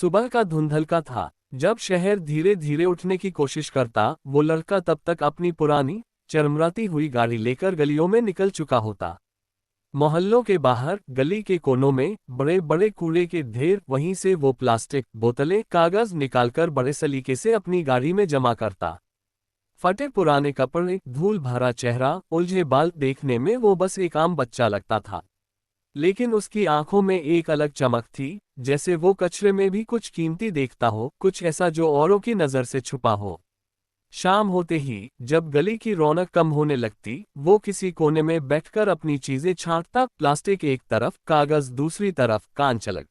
सुबह का धुंधलका था। जब शहर धीरे धीरे उठने की कोशिश करता, वो लड़का तब तक अपनी पुरानी चरमराती हुई गाड़ी लेकर गलियों में निकल चुका होता। मोहल्लों के बाहर, गली के कोनों में बड़े बड़े कूड़े के ढेर, वहीं से वो प्लास्टिक बोतलें, कागज निकालकर बड़े सलीके से अपनी गाड़ी में जमा करता। फटे पुराने कपड़े, धूल भरा चेहरा, उलझे बाल, देखने में वो बस एक आम बच्चा लगता था। लेकिन उसकी आंखों में एक अलग चमक थी, जैसे वो कचरे में भी कुछ कीमती देखता हो, कुछ ऐसा जो औरों की नजर से छुपा हो। शाम होते ही, जब गली की रौनक कम होने लगती, वो किसी कोने में बैठकर अपनी चीजें छांटता, प्लास्टिक एक तरफ, कागज दूसरी तरफ, कान चलक।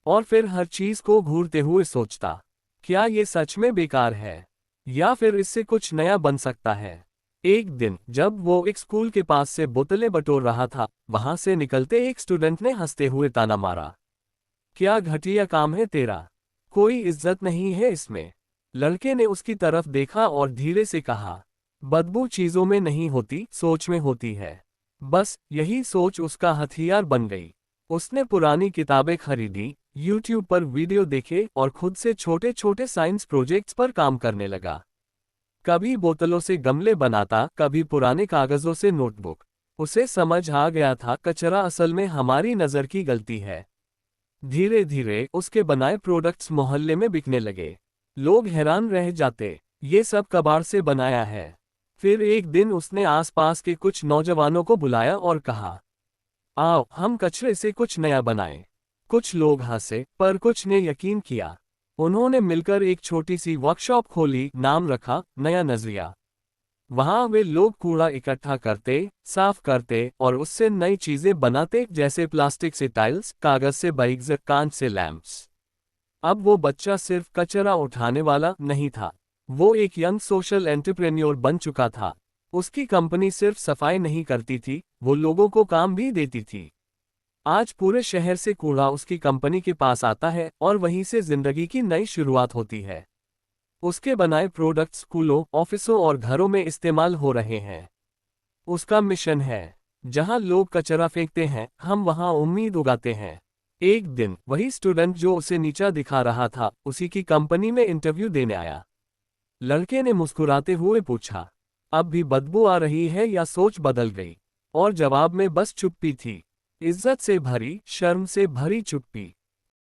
और फिर हर चीज को घूरते हुए सोचता, क्या ये सच में बेकार है, या फिर इससे कुछ नया बन सकता है। एक दिन जब वो एक स्कूल के पास से बोतलें बटोर रहा था, वहां से निकलते एक स्टूडेंट ने हंसते हुए ताना मारा, क्या घटिया काम है तेरा, कोई इज्जत नहीं है इसमें। लड़के ने उसकी तरफ देखा और धीरे से कहा, बदबू चीजों में नहीं होती, सोच में होती है। बस यही सोच उसका हथियार बन गई। उसने पुरानी किताबें खरीदी, यूट्यूब पर वीडियो देखे और खुद से छोटे छोटे साइंस प्रोजेक्ट्स पर काम करने लगा। कभी बोतलों से गमले बनाता, कभी पुराने कागजों से नोटबुक। उसे समझ आ गया था, कचरा असल में हमारी नज़र की गलती है। धीरे धीरे उसके बनाए प्रोडक्ट्स मोहल्ले में बिकने लगे। लोग हैरान रह जाते, ये सब कबाड़ से बनाया है। फिर एक दिन उसने आसपास के कुछ नौजवानों को बुलाया और कहा, आओ हम कचरे से कुछ नया बनाएं। कुछ लोग हंसे, पर कुछ ने यकीन किया। उन्होंने मिलकर एक छोटी सी वर्कशॉप खोली, नाम रखा नया नजरिया। वहां वे लोग कूड़ा इकट्ठा करते, साफ करते और उससे नई चीजें बनाते, जैसे प्लास्टिक से टाइल्स, कागज से बाइक्स, कांच से लैंप्स। अब वो बच्चा सिर्फ कचरा उठाने वाला नहीं था, वो एक यंग सोशल एंटरप्रेन्योर बन चुका था। उसकी कंपनी सिर्फ सफाई नहीं करती थी, वो लोगों को काम भी देती थी। आज पूरे शहर से कूड़ा उसकी कंपनी के पास आता है और वहीं से जिंदगी की नई शुरुआत होती है। उसके बनाए प्रोडक्ट्स स्कूलों, ऑफिसों और घरों में इस्तेमाल हो रहे हैं। उसका मिशन है, जहां लोग कचरा फेंकते हैं, हम वहां उम्मीद उगाते हैं। एक दिन वही स्टूडेंट जो उसे नीचा दिखा रहा था, उसी की कंपनी में इंटरव्यू देने आया। लड़के ने मुस्कुराते हुए पूछा, अब भी बदबू आ रही है या सोच बदल गई? और जवाब में बस चुप्पी थी, इज्जत से भरी, शर्म से भरी चुप्पी।